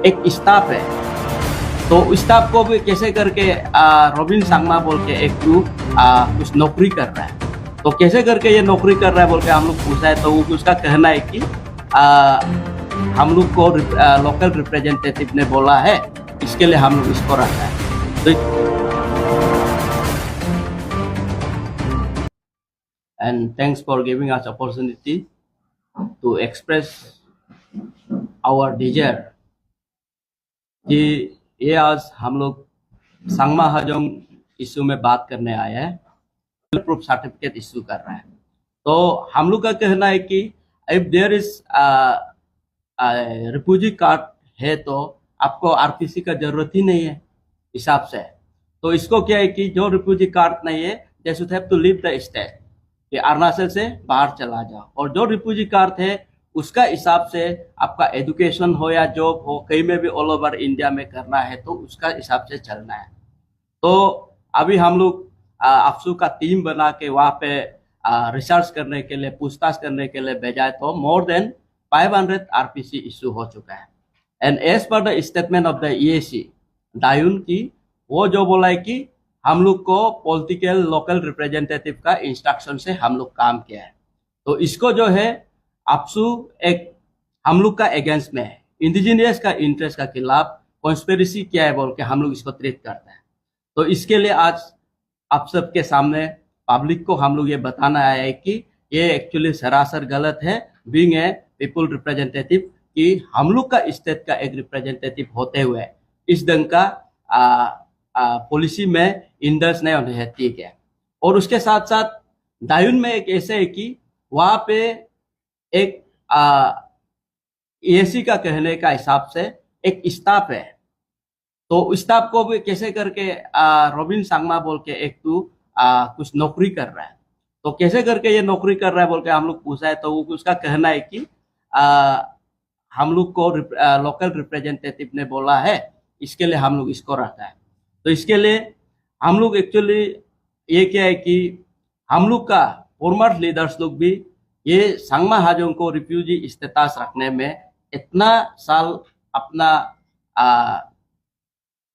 एक स्टाफ है, तो स्टाफ को भी कैसे करके रोबिन सांगमा बोल के एक ग्रुप कुछ नौकरी कर रहा है। तो कैसे करके ये नौकरी कर रहा है बोल के हम लोग पूछा है, तो उसका कहना है कि हम लोग को लोकल रिप्रेजेंटेटिव ने बोला है, इसके लिए हम लोग इसको रखा है। तो and thanks for giving us opportunity to express our desire कि ये आज हम लोग सांगमा हाजोंग इशू में बात करने आए हैं। प्रूफ सर्टिफिकेट इशू कर रहा है। तो हम लोग का कहना है कि if there is refugee card है तो आपको आरपीसी का जरूरत ही नहीं है हिसाब से। तो इसको क्या है कि जो रिफ्यूजी कार्ड नहीं है they should have to leave the state, कि अरुणाचल से बाहर चला जाओ। और जो रिफ्यूजी कार्ड है उसका हिसाब से आपका एजुकेशन हो या जॉब हो, कहीं में भी ऑल ओवर इंडिया में करना है तो उसका हिसाब से चलना है। तो अभी हम लोग अफसू का टीम बना के वहाँ पे रिसर्च करने के लिए, पूछताछ करने के लिए भेजा है। तो मोर देन 500 आरपीसी इशू हो चुका है। And as per the statement of the EAC Diyun की, वो जो बोला है कि हम लोग को पॉलिटिकल लोकल रिप्रेजेंटेटिव का इंस्ट्रक्शन से हम लोग काम किया है। तो इसको जो है अफसू एक हम लोग का अगेंस्ट में है, इंडिजिनियस का इंटरेस्ट का खिलाफ कॉन्स्पिरेसी किया है बोल के हम लोग इसको ट्रीट करते हैं। तो इसके लिए आज आप सबके सामने पब्लिक को हम लोग ये बताना आया है कि ये एक्चुअली सरासर गलत है। बीइंग ए पीपल रिप्रेजेंटेटिव, कि हम लोग का स्टेट का एक रिप्रेजेंटेटिव होते हुए इस ढंग का पॉलिसी में इंडल्ज नहीं होने है, ठीक है। और उसके साथ साथ दायुन में एक ऐसे है कि वहाँ पे एक एसी का कहने का हिसाब से एक स्टाफ है, तो स्टाफ को भी कैसे करके रोबिन सांगमा बोल के एक कुछ नौकरी कर रहा है। तो कैसे करके ये नौकरी कर रहा है बोल के हम लोग पूछा है, तो उसका कहना है कि हम लोग को लोकल रिप्रेजेंटेटिव ने बोला है, इसके लिए हम लोग इसको रखा है। तो इसके लिए हम लोग एक्चुअली ये क्या है कि हम लोग का फॉर्मर लीडर्स लोग भी ये सांगमा हाजोंग को रिफ्यूजी स्टेटस रखने में इतना साल अपना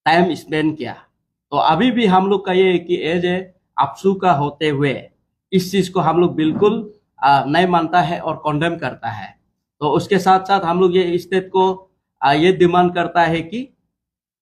टाइम स्पेंड किया। तो अभी भी हम लोग का ये है कि एज ए अफसू का होते हुए इस चीज को हम लोग बिल्कुल नहीं मानता है और कॉन्डेम करता है। तो उसके साथ साथ हम लोग ये स्टेट को ये डिमांड करता है कि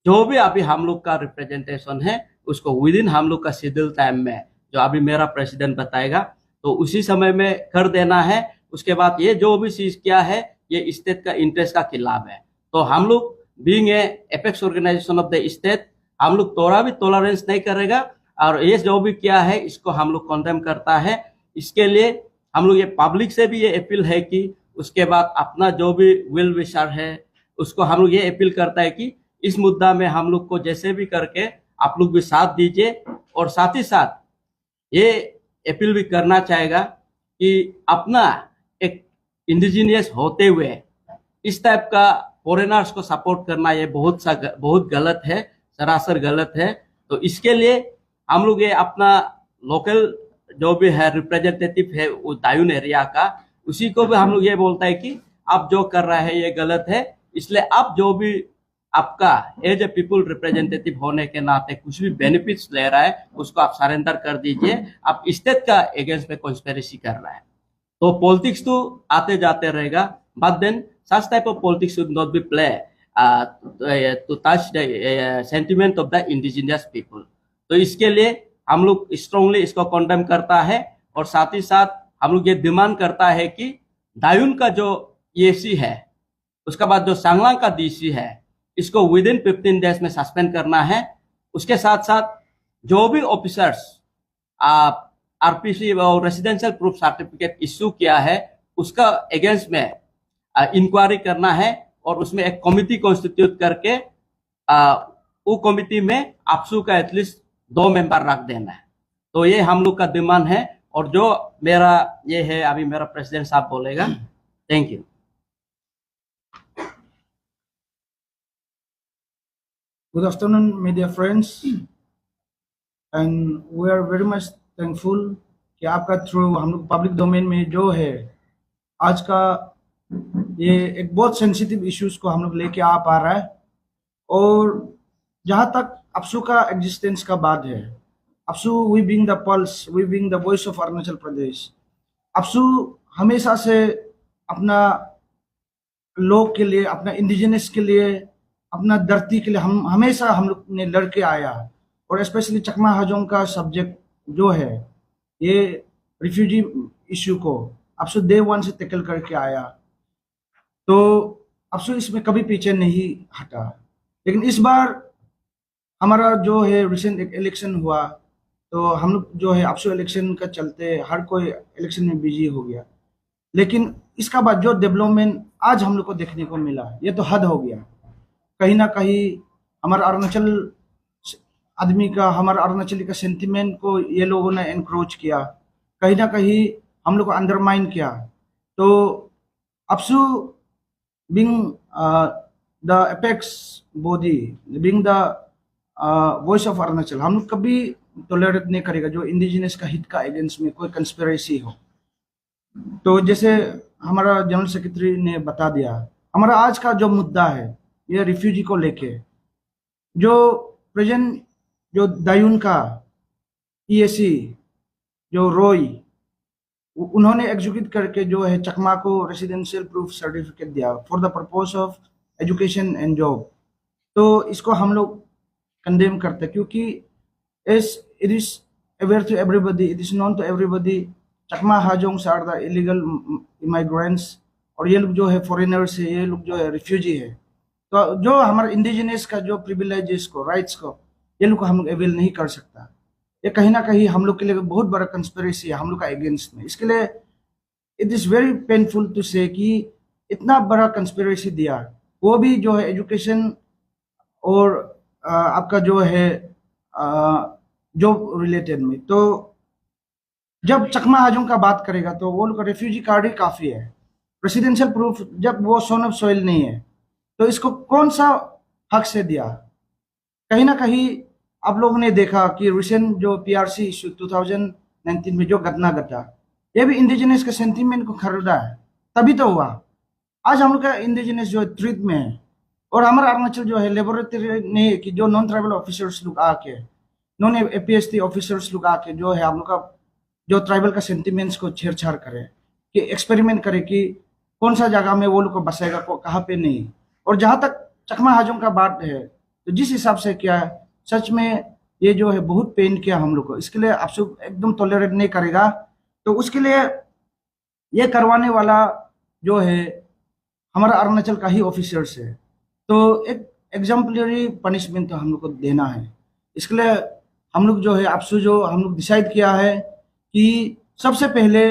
जो भी अभी हम लोग का रिप्रेजेंटेशन है उसको विद इन हम लोग का शेड्यूल टाइम में, जो अभी मेरा प्रेसिडेंट बताएगा, तो उसी समय में कर देना है। उसके बाद ये जो भी चीज किया है ये स्टेट का इंटरेस्ट का खिलाफ है। तो हम लोग being a apex organisation of the state, हम लोग थोड़ा भी टॉलरेंस नहीं करेगा और ये जो भी किया है इसको हम लोग कॉन्डेम करता है। इसके लिए हम लोग ये पब्लिक से भी ये अपील है कि उसके बाद अपना जो भी विल विशर है उसको हम लोग ये अपील करता है कि इस मुद्दा में हम लोग को जैसे भी करके आप लोग भी साथ दीजिए। और साथ ही साथ ये अपील भी करना चाहेगा कि अपना एक इंडिजिनियस होते हुए इस टाइप का फॉरेनर्स को सपोर्ट करना ये बहुत गलत है, सरासर गलत है। तो इसके लिए हम लोग ये अपना लोकल जो भी है रिप्रेजेंटेटिव है वो दायुन एरिया का, उसी को भी हम लोग ये बोलता है कि आप जो कर रहा है ये गलत है। इसलिए आप जो भी आपका एज ए पीपल रिप्रेजेंटेटिव होने के नाते कुछ भी बेनिफिट्स ले रहा है उसको आप सरेंडर कर दीजिए। आप स्टेट का अगेंस्ट में कॉन्स्पिरेसी कर रहा है। तो पॉलिटिक्स तो आते जाते रहेगा, but then such type of politics should not be play to touch the sentiment of the indigenous people। तो इसके लिए हम लोग स्ट्रांगली इसको कंडेम करता है और साथ ही साथ हम लोग ये डिमांड करता है कि दायुन का जो ईएसी है, उसके बाद जो सांगलांग का डीसी है, इसको विद इन 15 डेज में सस्पेंड करना है। उसके साथ साथ जो भी ऑफिसर्स आरपीसी और रेसिडेंशियल प्रूफ सर्टिफिकेट इश्यू किया है उसका अगेंस्ट में इंक्वायरी करना है और उसमें एक कमिटी कॉन्स्टिट्यूट करके वो कमिटी में अफसू का एटलीस्ट 2 मेंबर रख देना है। तो ये हम लोग का डिमांड है और जो मेरा ये है अभी मेरा प्रेसिडेंट साहब बोलेगा। Thank you. Good afternoon, media friends, and we are very much thankful कि आपका थ्रू हम लोग पब्लिक डोमेन में जो है आज का ये एक बहुत सेंसिटिव इश्यूज को हम लोग लेके आ पा रहा है। और जहाँ तक अपसू का एग्जिस्टेंस का बात है, APSU we being the pulse, we being the voice of Arunachal Pradesh, APSU हमेशा से अपना लोग के लिए, अपना इंडिजिनस के लिए, अपना धरती के लिए हम हमेशा हम लोग ने लड़के आया। और स्पेशली चकमा हाजोंग का सब्जेक्ट जो है, ये रिफ्यूजी इश्यू को अपसू डे वन से टैकल करके आया। तो अपसू इसमें कभी पीछे नहीं हटा। लेकिन इस बार हमारा जो है रिसेंट एक इलेक्शन हुआ, तो हम लोग जो है अपसू इलेक्शन का चलते हर कोई इलेक्शन में बिजी हो गया। लेकिन इसका बाद जो डेवलपमेंट आज हम लोग को देखने को मिला, ये तो हद हो गया। कहीं ना कहीं हमारा अरुणाचल आदमी का, हमारा अरुणाचली का सेंटिमेंट को ये लोगों ने एनक्रोच किया, कहीं ना कहीं हम लोग को अंडरमाइन किया। तो अपसू being the apex body, being the voice of Arunachal, हम लोग कभी टॉलरेट नहीं करेगा जो इंडिजिनस का हित का अगेंस्ट में कोई कंस्पिरेसी हो। तो जैसे हमारा जनरल सेक्रेटरी ने बता दिया, हमारा आज का जो मुद्दा है ये रिफ्यूजी को लेके, जो प्रेजेंट जो दायून का ईएसी जो रोई, उन्होंने एग्जीक्यूट करके जो है चकमा को रेसिडेंशियल प्रूफ सर्टिफिकेट दिया for the purpose of education and job. तो इसको हम लोग कंडेम करते हैं, क्योंकि it is aware to everybody, it is known to everybody, Chakma Hajongs are the illegal immigrants, और ये लोग जो है फॉरेनर्स है, ये लोग जो है रिफ्यूजी है। तो जो हमारे इंडिजिनस का जो प्रिविलेजेस को, राइट्स को, ये लोग को हम लोग अवेल नहीं कर सकता। ये कहीं ना कहीं हम लोग के लिए बहुत बड़ा कंस्पिरेसी है हम लोग का अगेंस्ट में। इसके लिए it is very painful to say कि इतना बड़ा कंस्पिरेसी दिया, वो भी जो है एजुकेशन और आपका जो है जॉब रिलेटेड में। तो जब चकमा हाजोंग का बात करेगा तो वो लोग का रेफ्यूजी कार्ड ही काफ़ी है, रेसिडेंशियल प्रूफ जब वो सोन ऑफ सॉइल नहीं है, तो इसको कौन सा हक से दिया। कहीं ना कहीं आप लोगों ने देखा कि रिसेंट जो पीआरसी इशू 2019 में जो घटना घटा, ये भी इंडिजिनस के सेंटीमेंट को खरीदा है, तभी तो हुआ। आज हम लोग का इंडिजिनस जो ट्रीट में है, और हमारा अरुणाचल जो है लेबोरेटरी नहीं है कि जो नॉन ट्राइबल ऑफिसर्स लोग आके, नॉन एपीएसटी ऑफिसर्स लोग आके जो है हम लोग का जो ट्राइबल का सेंटीमेंट्स को छेड़छाड़ करे, कि एक्सपेरिमेंट करे कि कौन सा जगह में वो लोग को बसेगा, को कहाँ पे नहीं। और जहाँ तक चकमा हाजोंग का बात है, तो जिस हिसाब से किया है, सच में ये जो है बहुत पेन किया हम लोग को। इसके लिए आप सब एकदम टॉलरेट नहीं करेगा। तो उसके लिए ये करवाने वाला जो है हमारा अरुणाचल का ही ऑफिसर्स है। तो एक एग्जाम्पलरी पनिशमेंट तो हम लोग को देना है। इसके लिए हम लोग जो है आपसे जो हम लोग डिसाइड किया है कि सबसे पहले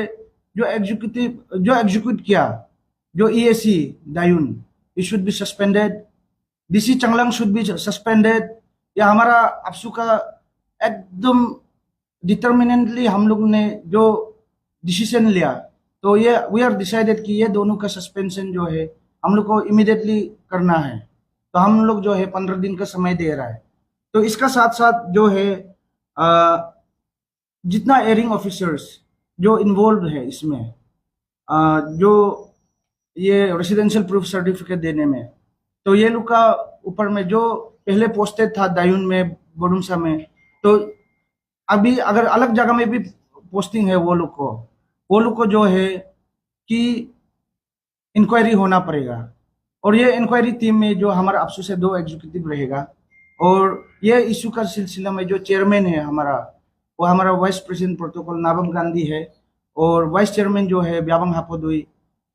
जो एग्जीक्यूट किया जो EAC Diyun, it should be suspended. DC Changlang should be suspended. या हमारा अपसू का एकदम डिटर्मिनेंटली हम लोग ने जो डिसीजन लिया, तो ये वी आर डिसाइडेड कि ये दोनों का सस्पेंशन जो है हम लोग को इमीडिएटली करना है। तो हम लोग जो है 15 दिन का समय दे रहा है। तो इसका साथ साथ जो है जितना एयरिंग ऑफिसर्स जो इन्वॉल्व है इसमें, जो ये रेसिडेंशियल प्रूफ सर्टिफिकेट देने में, तो ये लोग का ऊपर में जो पहले पोस्टेड था दायून में, बोडुमसा में, तो अभी अगर अलग जगह में भी पोस्टिंग है वो लोग को जो है कि इंक्वायरी होना पड़ेगा। और ये इंक्वायरी टीम में जो हमारा अपसू से 2 एग्जीक्यूटिव रहेगा। और ये इशू का सिलसिला में जो चेयरमैन है हमारा, वो हमारा vice president protocol Nabam Gandhi है, और वाइस चेयरमैन जो है ब्याबंग हापोदुई,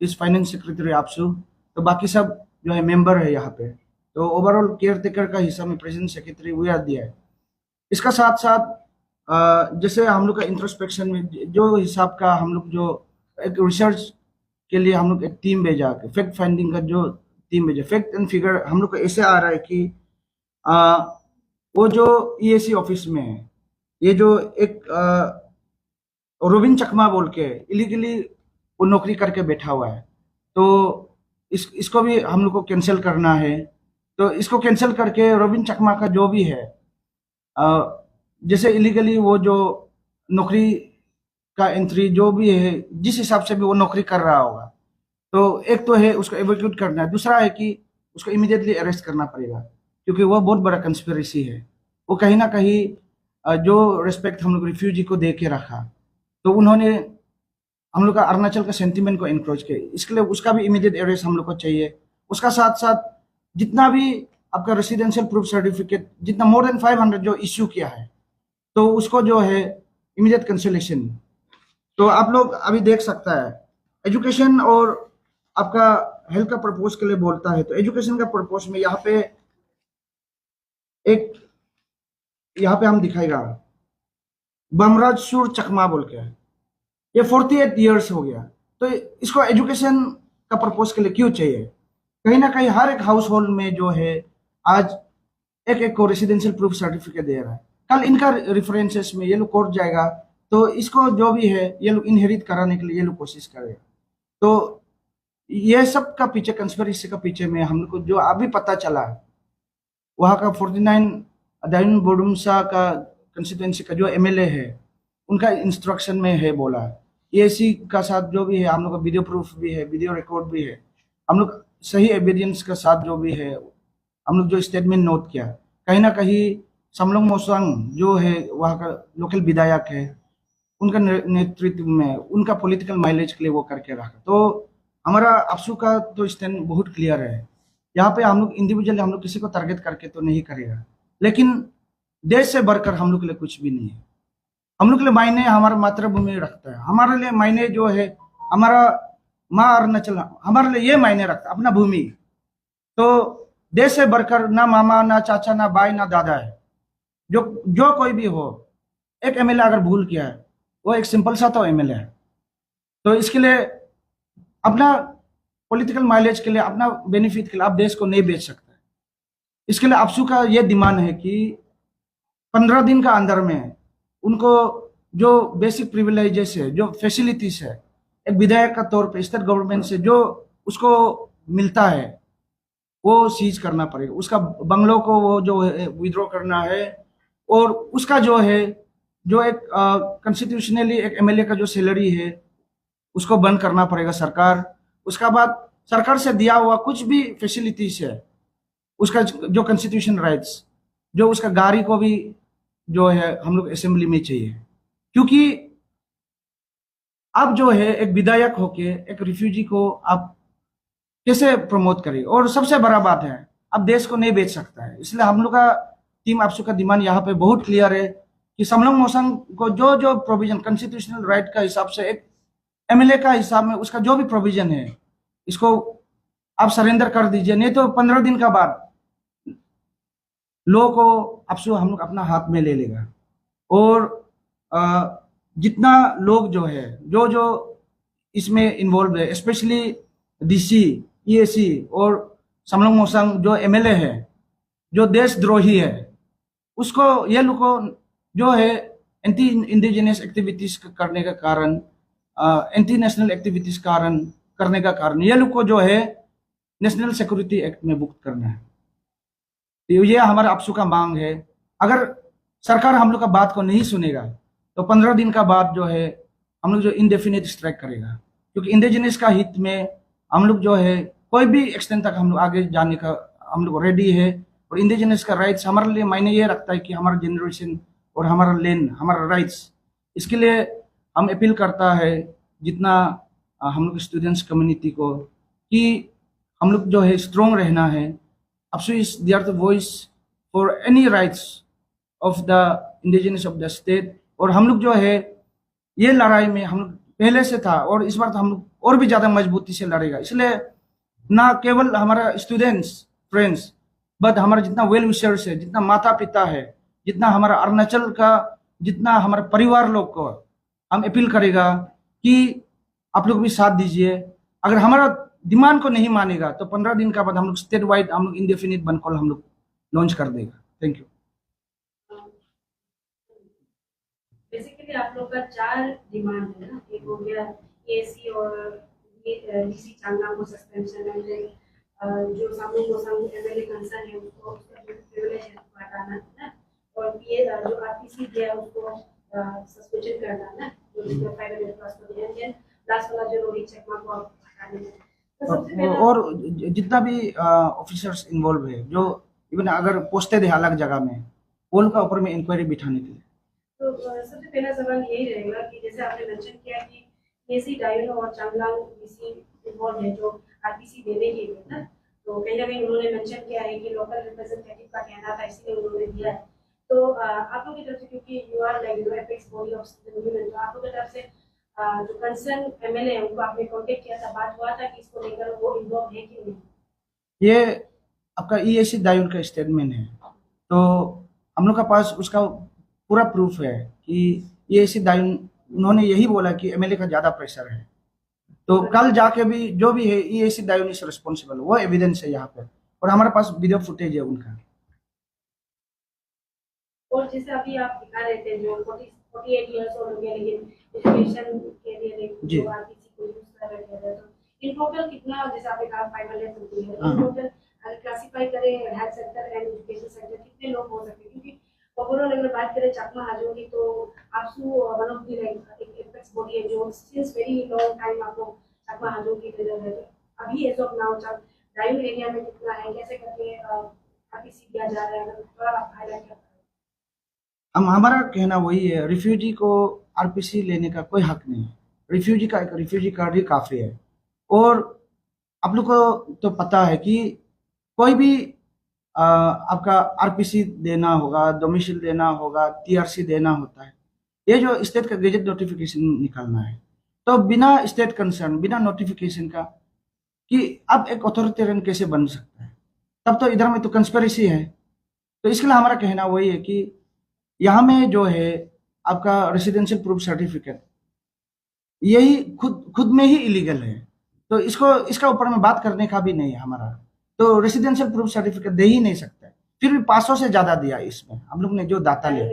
इस फाइनेंस सेक्रेटरी अपसू। तो बाकी सब जो है मेंबर है यहाँ पे। तो ओवरऑल केयर टेकर का हिस्सा में प्रेसिडेंट सेक्रेटरी वो दिया है। इसका साथ साथ जैसे हम लोग का इंट्रोस्पेक्शन में जो हिसाब का हम लोग जो एक रिसर्च के लिए हम लोग एक टीम भेजा, फैक्ट फाइंडिंग का जो टीम भेजा, फैक्ट एंड फिगर हम लोग को ऐसे आ रहा है कि वो जो ईएसी ऑफिस में है, ये जो एक रोबिन चकमा बोल के इलीगली वो नौकरी करके बैठा हुआ है। तो इसको भी हम लोग को कैंसिल करना है। तो इसको कैंसिल करके रोबिन चकमा का जो भी है, जैसे इलीगली वो जो नौकरी का एंट्री जो भी है, जिस हिसाब से भी वो नौकरी कर रहा होगा, तो एक तो है उसको एवैक्यूट करना है, दूसरा है कि उसको इमीडिएटली अरेस्ट करना पड़ेगा। क्योंकि वह बहुत बड़ा कंस्पिरेसी है। वो कहीं ना कहीं जो रिस्पेक्ट हम लोग रिफ्यूजी को दे के रखा, तो उन्होंने हम लोग का अरुणाचल का सेंटीमेंट को इंक्रोच किया। इसके लिए उसका भी इमीडिएट अरेस्ट हम लोग को चाहिए। उसका साथ साथ जितना भी आपका रेसिडेंशियल प्रूफ सर्टिफिकेट, जितना मोर देन 500 जो इश्यू किया है, तो उसको जो है इमीडिएट कैंसिलेशन। तो आप लोग अभी देख सकता है, एजुकेशन और आपका हेल्थ का पर्पज के लिए बोलता है, तो एजुकेशन का पर्पज में यहाँ पे हम दिखाएगा बमराज सुर चकमा बोल के, ये 48 ईयर्स हो गया। तो इसको एजुकेशन का पर्पज के लिए क्यों चाहिए? कहीं ना कहीं हर एक हाउस होल्ड में जो है आज एक एक को रेसिडेंशियल प्रूफ सर्टिफिकेट दे रहा है। कल इनका रेफरेंसेस में ये लोग कोर्ट जाएगा, तो इसको जो भी है ये लोग इनहेरिट कराने के लिए ये लोग कोशिश करेगा। तो ये सब का पीछे, कंस्पिरेसी का पीछे में हम लोग को जो अभी पता चला, वहाँ का 49 दाइन बोडुमसा का कंस्टिट्यूएंसी का जो एमएलए है, उनका इंस्ट्रक्शन में है बोला। एसी का साथ जो भी है हम लोग का वीडियो प्रूफ भी है, वीडियो रिकॉर्ड भी है, हम लोग सही एविडेंस के साथ जो भी है हम लोग जो स्टेटमेंट नोट किया, कहीं ना कहीं समलोंग मोसांग जो है वहाँ का लोकल विधायक है, उनका नेतृत्व में उनका पॉलिटिकल माइलेज के लिए वो करके रखा। तो हमारा अपसू का तो स्टैंड बहुत क्लियर है। यहाँ पे हम लोग इंडिविजुअली हम लोग किसी को टारगेट करके तो नहीं करेगा, लेकिन देश से बढ़कर हम लोग के लिए कुछ भी नहीं है। हम लोग के लिए मायने हमारा मातृभूमि रखता है, हमारे लिए मायने जो है हमारा माँ अरुणाचल हमारे लिए ये मायने रखता है, अपना भूमि। तो देश से बढ़कर ना मामा, ना चाचा, ना भाई, ना दादा है। जो कोई भी हो, एक एमएलए अगर भूल किया है, वो एक सिंपल सा तो एमएलए है। तो इसके लिए अपना पॉलिटिकल माइलेज के लिए, अपना बेनिफिट के लिए आप देश को नहीं बेच सकते। इसके लिए आपसू का ये डिमांड है कि 15 दिन का अंदर में उनको जो बेसिक प्रिविलेजेस है, जो फैसिलिटीज है, एक विधायक का तौर पे स्टेट गवर्नमेंट से जो उसको मिलता है वो सीज करना पड़ेगा। उसका बंगलों को वो जो है विड्रॉ करना है, और उसका जो है जो एक कॉन्स्टिट्यूशनली एक एमएलए का जो सैलरी है उसको बंद करना पड़ेगा सरकार। उसका बाद सरकार से दिया हुआ कुछ भी फैसिलिटीज है, उसका जो कॉन्स्टिट्यूशन राइट्स, जो उसका गाड़ी को भी जो है हम लोग असेंबली में चाहिए। क्योंकि आप जो है एक विधायक होके एक रिफ्यूजी को आप कैसे प्रमोट करें? और सबसे बड़ा बात है, आप देश को नहीं बेच सकता है। इसलिए हम लोग का टीम आपसू का डिमांड यहाँ पे बहुत क्लियर है कि समलोंग मोसांग को जो जो प्रोविजन कॉन्स्टिट्यूशनल राइट का हिसाब से, एक एमएलए का हिसाब में उसका जो भी प्रोविजन है, इसको आप सरेंडर कर दीजिए। नहीं तो 15 दिन का बाद लोगों को आपसू हम लोग अपना हाथ में ले लेगा। और जितना लोग जो है जो जो इसमें इन्वॉल्व है, स्पेशली डीसी, ईएसी और समलोंग मोसांग जो एमएलए है, जो देशद्रोही है, उसको ये लोग को जो है एंटी इंडिजिनियस एक्टिविटीज करने का कारण, एंटी नेशनल एक्टिविटीज करने का कारण ये लोग को जो है नेशनल सिक्योरिटी एक्ट में मुक्त करना है। तो ये हमारा आपसू का मांग है। अगर सरकार हम लोग का बात को नहीं सुनेगा तो 15 दिन का बाद जो है हम लोग जो इंडेफिनिट स्ट्राइक करेगा, क्योंकि इंडिजिनियस का हित में हम लोग जो है कोई भी एक्सटेंट तक हम लोग आगे जाने का हम लोग रेडी है। और इंडिजिनियस का राइट्स हमारे लिए मायने ये रखता है कि हमारा जनरेशन और हमारा लैंड, हमारा राइट्स, इसके लिए हम अपील करता है जितना हम लोग स्टूडेंट्स कम्युनिटी को कि हम लोग जो है स्ट्रॉन्ग रहना है। APSU is they are the voice for any rights of the indigenous of the state. और हम लोग जो है ये लड़ाई में हम लोग पहले से था और इस बार तो हम लोग और भी ज्यादा मजबूती से लड़ेगा। इसलिए ना केवल हमारा स्टूडेंट्स फ्रेंड्स, बट हमारा जितना वेल विशर्स है, जितना माता पिता है, जितना हमारा अरुणाचल का, जितना हमारे परिवार लोग को हम अपील करेगा कि आप लोग भी साथ दीजिए। अगर हमारा डिमांड को नहीं मानेगा तो 15 दिन का बाद हम लोग स्टेट वाइड हम लोग इंडेफिनिट बंद कॉल हम लोग लॉन्च कर देगा। Thank you. बेसिकली आप लोग का 4 डिमांड है ना, एक हो गया एसी और डीसी चांगलांग को सस्पेंशन है, जो समलोंग मोसांग एमएलए कंसर्न है उसको उसका जो प्रिविलेज है उसको हटाना ना, और ये जो आरपीसी दिया उसको सस्पेंशन करना ना, जो उसका 500 क्रॉस कर दिया है। लास्ट वाला जो रोहित चकमा को हटाने है। तो सबसे पहले और जितना भी ऑफिसर्स इन्वॉल्व है, जो इवन अगर पोस्टेड है अलग जगह में, वो लोग का ऊपर में इंक्वायरी बिठाने के लिए। तो सबसे पहला सवाल यही रहेगा कि जैसे आपने मेंशन किया कि केसी डायोनो और चांगलांग डीसी इन्वॉल्व है जो आरपीसी देने के लिए ना, तो कहीं ना कहीं उन्होंने मेंशन किया है कि लोकल रिप्रेजेंटेटिव का कहना था इसलिए उन्होंने दिया है। तो आप लोग की तरफ से, क्योंकि you are like apex body of the union, तो आप लोग की तरफ से जो कंसर्न एमएलए है उनको आपने कांटेक्ट किया था, बात हुआ था कि इसको लेकर वो इन्वॉल्व है कि नहीं? ये आपका ईएसी दायून का स्टेटमेंट है, तो हम लोग का पास उसका पूरा प्रूफ है कि ईएसी दायून उन्होंने यही बोला कि एमएलए का ज्यादा प्रेशर है। तो कल जाके भी जो भी है ईएसी दायून इज रिस्पॉन्सिबल, वो एविडेंस है यहाँ पे, और हमारे पास वीडियो फुटेज है उनका। और जैसे अभी आप दिखा रहे थे जो 48 इयर्स ओल्ड हो गया लेकिन एजुकेशन के लिए जी। जो आरपीसी को यूज कर रहे थे, तो इन टोटल कितना, जैसे आपने कहा 500 समथिंग है, हाँ। इन टोटल अगर क्लासिफाई करें health sector and education sector कितने लोग हो सकते हैं? क्योंकि ओवरऑल अगर बात करें चकमा हाजों की, तो APSU one of the like apex body है जो सिंस वेरी लॉन्ग टाइम आप लोग चकमा हाजों की लीडर है। तो अभी एज ऑफ नाउ डायून एरिया में कितना है, कैसे करके आरपीसी दिया जा रहा है, अगर थोड़ा आप हाईलाइट कर। हमारा कहना वही है, रिफ्यूजी को आरपीसी लेने का कोई हक नहीं है। रिफ्यूजी का एक रिफ्यूजी कार्ड ही काफी है। और आप लोग को तो पता है कि कोई भी आपका आरपीसी देना होगा, डोमिसाइल देना होगा, टीआरसी देना होता है, ये जो स्टेट का गेजेट नोटिफिकेशन निकालना है, तो बिना स्टेट कंसर्न, बिना नोटिफिकेशन का कि अब एक अथॉरिटेरियन कैसे बन सकता है, तब तो इधर में तो कंस्पिरेसी है। तो इसके लिए हमारा कहना वही है कि यहाँ में जो है आपका रेसिडेंशियल प्रूफ सर्टिफिकेट, यही खुद में ही इलीगल है, तो इसका ऊपर में बात करने का भी नहीं है हमारा। तो रेसिडेंशियल प्रूफ सर्टिफिकेट दे ही नहीं सकता है, फिर भी 500 से ज्यादा दिया इसमें हम लोग ने जो डाटा लिया।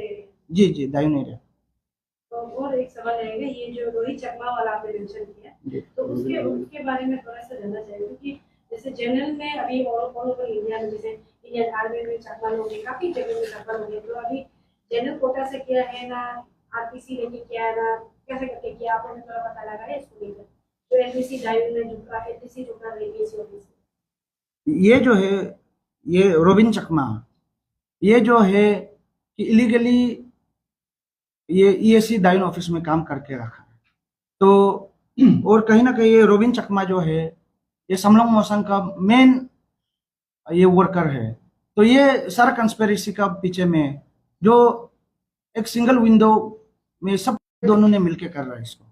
जी दायून एरिया। तो और एक सवाल रहेगा, ये जो रोहित चकमा वाला आपने मेंशन किया, तो उसके बारे में थोड़ा सा जानना चाहिए, क्योंकि जैसे जनरल में अभी ऑल ओवर इंडिया में, जैसे इंडियन आर्मी में चकमा लोग हैं, काफी जगह में चकमा लोग हैं, तो अभी जनरल कोटा से किया है ना, आरपीसी लेके किया है ना, कैसे करके किया, आपको थोड़ा पता लगा है इसको लेकर? जो एनपीसी डायून में जुड़ा, एनपीसी जुड़ा रेडिएसी ऑफिस, ये जो है, ये रोबिन चकमा, ये जो है कि इलीगली ये ईएसी दायून ऑफिस में काम करके रखा है। तो और कहीं ना कहीं ये रोबिन चकमा जो है, ये समलोंग मोसंग का मेन ये वर्कर है। तो ये सारा कंस्पिरेसी का पीछे में जो एक सिंगल विंडो में सब दोनों ने मिलके कर रहा है इसको।